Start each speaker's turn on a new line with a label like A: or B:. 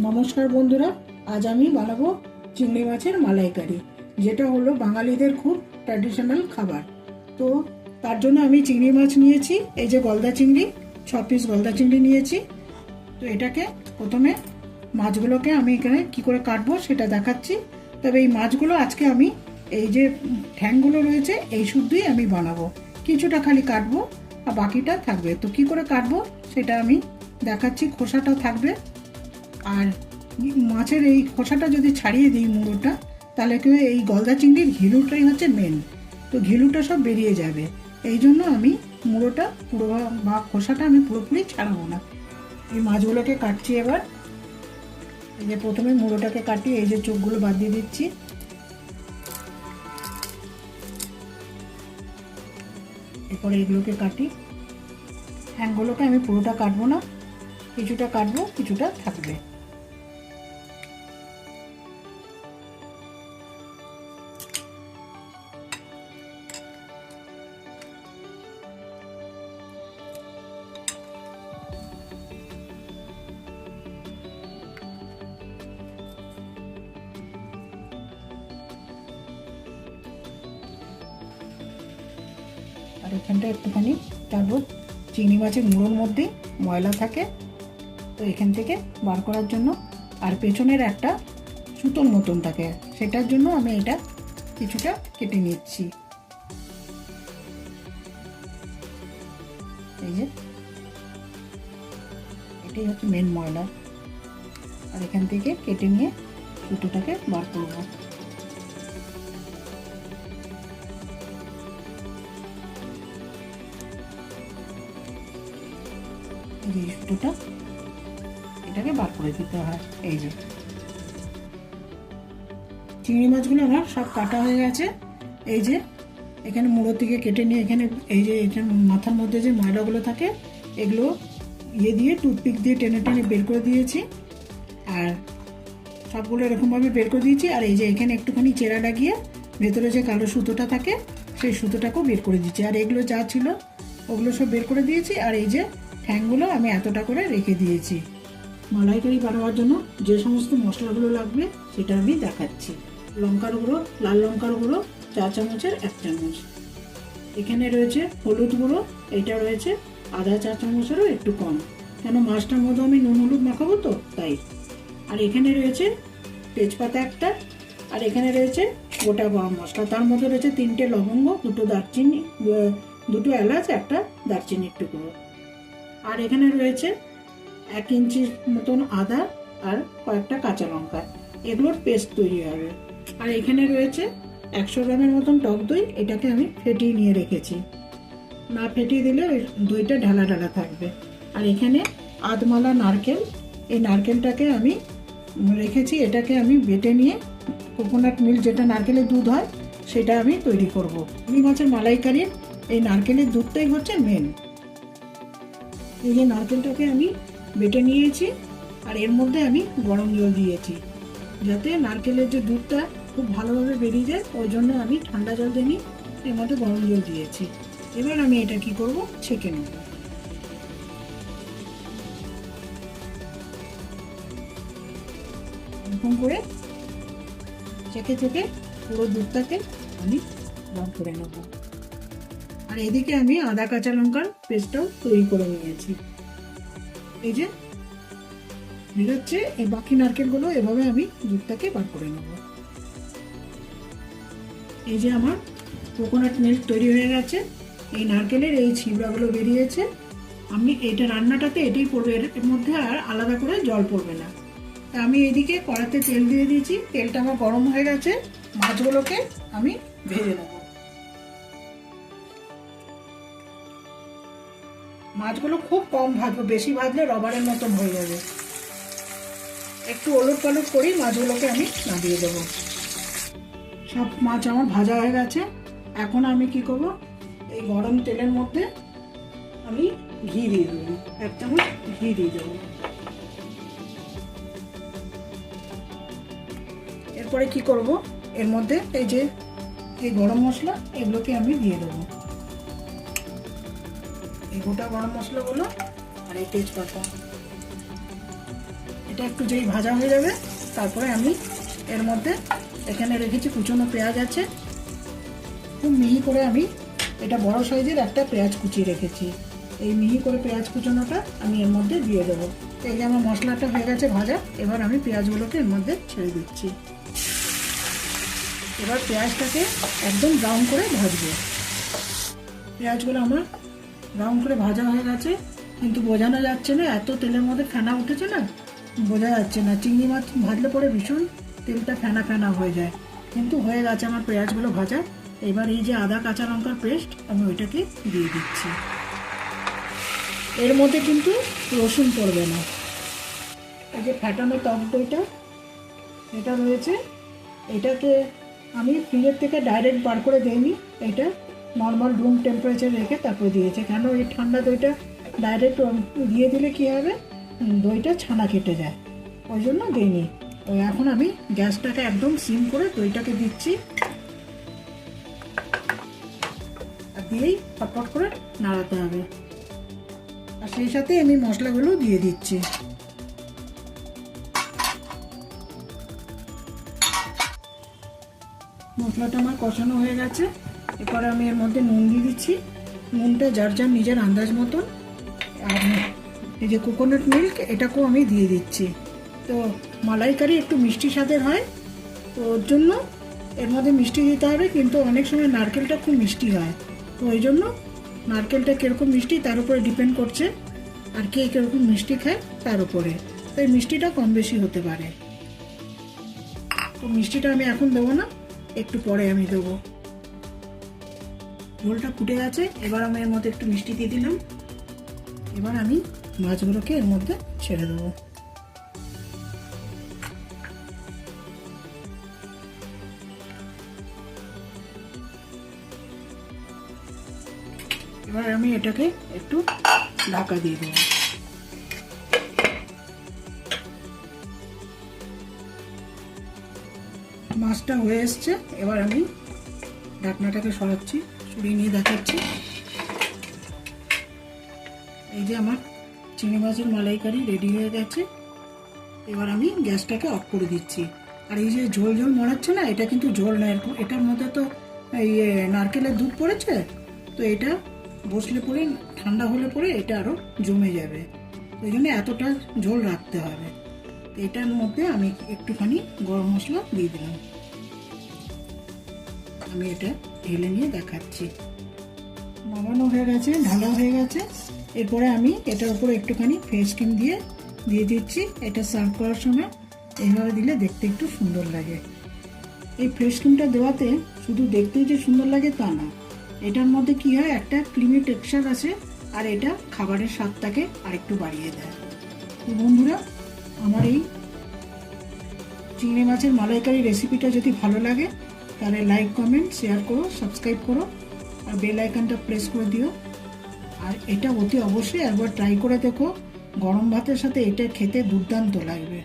A: নমস্কার বন্ধুরা, আজ আমি বানাবো চিংড়ি মাছের মালাইকারি, যেটা হলো বাঙালিদের খুব ট্র্যাডিশনাল খাবার। তো তার জন্য আমি চিংড়ি মাছ নিয়েছি, এই যে গলদা চিংড়ি, 6 পিস গলদা চিংড়ি নিয়েছি। তো এটাকে প্রথমে মাছগুলোকে আমি এখানে কি করে কাটবো সেটা দেখাচ্ছি। তবে এই মাছগুলো আজকে আমি এই যে ঠ্যাংগুলো রয়েছে এই শুদ্ধই আমি বানাবো, কিছুটা খালি কাটবো আর বাকিটা থাকবে। তো কি করে কাটবো সেটা আমি দেখাচ্ছি। খোসাটা থাকবে, আর মাছের এই খোসাটা যদি ছাড়িয়ে দিই মুড়োটা, তাহলে কি এই গলদা চিংড়ির ঘিলুটাই হচ্ছে মেন। তো ঘিলুটা সব বেরিয়ে যাবে, এই জন্য আমি মুড়োটা পুরো বা খোসাটা আমি পুরোপুরি ছাড়াবো না। এই মাছগুলোকে কাটছি এবার। এই যে প্রথমে মুড়োটাকে কাটি, এই যে চোখগুলো বাদ দিয়ে দিচ্ছি। এরপরে এগুলোকে কাটি। হ্যাংগুলোকে আমি পুরোটা কাটবো না, কিছুটা কাটবো, কিছুটা থাকবে। আর এখানটা একটুখানি তারপর চিংড়ি মাছের মুড়োর মধ্যে ময়লা থাকে, তো এখান থেকে বার করার জন্য। আর পেছনের একটা সুতোর মতন থাকে, সেটার জন্য আমি এটা কিছুটা কেটে নিচ্ছি। এই যে এটাই হচ্ছে মেন ময়লা, আর এখান থেকে কেটে নিয়ে সুতোটাকে বার করবো। এই সুতোটা এটাকে বার করে দিতে হয়। এই যে চিংড়ি মাছগুলো আমার সব কাটা হয়ে গেছে। এই যে এখানে মুড়ো থেকে কেটে নিয়ে এখানে এই যে এখানে মাথার মধ্যে যে ময়লাগুলো থাকে এগুলো দিয়ে টুথপিক দিয়ে টেনে টেনে বের করে দিয়েছি, আর সবগুলো এরকমভাবে বের করে দিয়েছি। আর এই যে এখানে একটুখানি চেরা লাগিয়ে ভেতরে যে কালো সুতোটা থাকে সেই সুতোটাকেও বের করে দিচ্ছি। আর এগুলো যা ছিল ওগুলো সব বের করে দিয়েছি। আর এই যে ঠ্যাংগুলো আমি এতটা করে রেখে দিয়েছি। মালাইকারি বানাবার জন্য যে সমস্ত মশলাগুলো লাগবে সেটা আমি দেখাচ্ছি। লঙ্কার গুঁড়ো, লাল লঙ্কার গুঁড়ো 4 চামচের 1 চামচ। এখানে রয়েছে হলুদ গুঁড়ো, এটা রয়েছে আধা 4 চামচেরও একটু কম, কেন মাছটার মধ্যে আমি নুন হলুদ মাখাবো তো তাই। আর এখানে রয়েছে তেজপাতা একটা, আর এখানে রয়েছে গোটা গরম মশলা, তার মধ্যে রয়েছে 3টে লবঙ্গ, 2টো দারচিনি, 2টো এলাচ, একটা দারচিনির টুকরো। আর এখানে রয়েছে 1 ইঞ্চি মতন আদা আর কয়েকটা কাঁচা লঙ্কা, এগুলোর পেস্ট তৈরি হবে। আর এখানে রয়েছে 100 গ্রামের মতন টক দই, এটাকে আমি ফেটিয়ে নিয়ে রেখেছি, না ফেটিয়ে দিলে ওই দইটা ঢালা ঢালা থাকবে। আর এখানে আধমালা নারকেল, এই নারকেলটাকে আমি রেখেছি, এটাকে আমি বেটে নিয়ে কোকোনাট মিল্ক, যেটা নারকেলের দুধ হয়, সেটা আমি তৈরি করব। চিংড়ি মাছের মালাইকারির এই নারকেলের দুধটাই হচ্ছে মেন। এই যে নারকেলটাকে আমি বেটে নিয়েছি, আর এর মধ্যে আমি গরম জল দিয়েছি, যাতে নারকেলের যে দুধটা খুব ভালোভাবে বেরিয়ে যায়, ওই জন্য আমি ঠান্ডা জল দিইনি, এর মধ্যে গরম জল দিয়েছি। এবার আমি এটা কি করব, ছেঁকে নেব। এরকম করে ছেঁকে ছেঁকে পুরো দুধটাকে আমি বার করে নেব। আর এদিকে আমি আদা কাঁচা লঙ্কার পেস্টটাও তৈরি করে নিয়েছি। এই যে বেরোচ্ছে, এই বাকি নারকেলগুলো এভাবে আমি দুধটাকে বার করে নেব। এই যে আমার কোকোনাট মিল্ক তৈরি হয়ে গেছে, এই নারকেলের এই ছিবড়াগুলো বেরিয়েছে। আমি এটা রান্নাটাতে এটাই পড়বে, এর মধ্যে আর আলাদা করে জল পড়বে না। তা আমি এদিকে কড়াতে তেল দিয়ে দিয়েছি, তেলটা আমার গরম হয়ে গেছে, মাছগুলোকে আমি ভেজে নেব। মাছগুলো খুব কম ভাজবো, বেশি ভাজলে রবারের মতন হয়ে যাবে। একটু ওলট পালট করেই মাছগুলোকে আমি নামিয়ে দেবো। সব মাছ আমার ভাজা হয়ে গেছে। এখন আমি কি করব, এই গরম তেলের মধ্যে আমি ঘি দিয়ে দেবো, 1 চামচ ঘি দিয়ে দেবো। এরপরে কি করব, এর মধ্যে এই যে এই গরম মশলা, এগুলোকে আমি দিয়ে দেবো। এই গোটা গরম মশলাগুলো আর এই তেজপাতা, এটা একটু যেই ভাজা হয়ে যাবে তারপরে আমি এর মধ্যে এখানে রেখেছি কুচনো পেঁয়াজ আছে, খুব মিহি করে আমি এটা বড় সাইজের একটা পেঁয়াজ কুচিয়ে রেখেছি। এই মিহি করে পেঁয়াজ কুচোনোটা আমি এর মধ্যে দিয়ে দেবো। এই যে আমার মশলাটা হয়ে গেছে ভাজা, এবার আমি পেঁয়াজগুলোকে এর মধ্যে ছেড়ে দিচ্ছি। এবার পেঁয়াজটাকে একদম ব্রাউন করে ভাজবো। পেঁয়াজগুলো আমার ব্রাউন করে ভাজা হয়ে গেছে, কিন্তু বোঝানো যাচ্ছে না, এত তেলের মধ্যে ফেনা উঠেছে না, বোঝা যাচ্ছে না। চিংড়ি মাছ ভাজলে পরে ভীষণ তেলটা ফেনা ফেনা হয়ে যায়, কিন্তু হয়ে গেছে আমার পেঁয়াজগুলো ভাজা। এবার এই যে আদা কাঁচা লঙ্কার পেস্ট আমি ওইটাকে দিয়ে দিচ্ছি। এর মধ্যে কিন্তু রসুন পড়বে না। এই যে ফ্যাটানো টক দইটা এটা রয়েছে, এটাকে আমি ফ্রিজের থেকে ডাইরেক্ট বার করে দিইনি, এটা নর্মাল রুম টেম্পারেচার রেখে তারপরে দিয়েছে। কেন এই ঠান্ডা দইটা ডাইরেক্ট দিয়ে দিলে কী হবে, দইটা ছানা কেটে যায়, ওই জন্য দিইনি। ওই এখন আমি গ্যাসটাকে একদম সিম করে দইটাকে দিচ্ছি, আর দিয়েই ফটফট করে নাড়াতে হবে। আর সেই সাথে আমি মশলাগুলো দিয়ে দিচ্ছি। মশলাটা আমার কষানো হয়ে গেছে, এরপরে আমি এর মধ্যে নুন দিয়ে দিচ্ছি। নুনটা যার যার নিজের আন্দাজ মতন। আর এই যে কোকোনাট মিল্ক এটাকেও আমি দিয়ে দিচ্ছি। তো মালাইকারি একটু মিষ্টি স্বাদের হয়, তো ওর জন্য এর মধ্যে মিষ্টি দিতে হবে, কিন্তু অনেক সময় নারকেলটা খুব মিষ্টি হয়, তো ওই জন্য নারকেলটা কীরকম মিষ্টি তার উপরে ডিপেন্ড করছে, আর কে কীরকম মিষ্টি খায় তার উপরে, তাই মিষ্টিটা কম বেশি হতে পারে। তো মিষ্টিটা আমি এখন দেবো না, একটু পরে আমি দেবো। ঝোলটা ফুটে গেছে, এবার আমি এর মধ্যে একটু মিষ্টি দিয়ে দিলাম। এবার আমি মাছগুলোকে এর মধ্যে ছেড়ে দেবো। এবার আমি এটাকে একটু ঢাকা দিয়ে দেবো। মাছটা হয়ে এসছে, এবার আমি ঢাকনাটাকে সরাচ্ছি, সরিয়ে নিয়ে দেখাচ্ছি। এই যে আমার চিংড়ি মাছের মালাইকারি রেডি হয়ে গেছে। এবার আমি গ্যাসটাকে অফ করে দিচ্ছি। আর এই যে ঝোল ঝোল মরাচ্ছে না, এটা কিন্তু ঝোল না, এরকম এটার মধ্যে তো এই নারকেলের দুধ পড়েছে, তো এটা বসলে পরে ঠান্ডা হলে পরে এটা আরও জমে যাবে, ওই জন্য এতটা ঝোল রাখতে হবে। এটার মধ্যে আমি একটুখানি গরম মশলা দিয়ে দিলাম। আমি এটা ঢেলে নিয়ে দেখাচ্ছি। নামানো হয়ে গেছে, ঢালা হয়ে গেছে। এরপরে আমি এটার উপরে একটুখানি ফেস ক্রিম দিয়ে দিচ্ছি। এটা সার্ভ করার সময় এইভাবে দিলে দেখতে একটু সুন্দর লাগে। এই ফ্রেশ ক্রিমটা দেওয়াতে শুধু দেখতেই যে সুন্দর লাগে তা না, এটার মধ্যে কি হয়, একটা ক্রিমি টেক্সচার আছে, আর এটা খাবারের স্বাদটাকে আরেকটু বাড়িয়ে দেয়। তো বন্ধুরা, আমার এই চিংড়ি মাছের মালাইকারি রেসিপিটা যদি ভালো লাগে তাহলে লাইক কমেন্ট শেয়ার করো, সাবস্ক্রাইব করো, আর বেল আইকনটা প্রেস করে দিও। আর এটা অতি অবশ্যই একবার ট্রাই করে দেখো, গরম ভাতের সাথে এটা খেতে দুর্দান্ত লাগবে।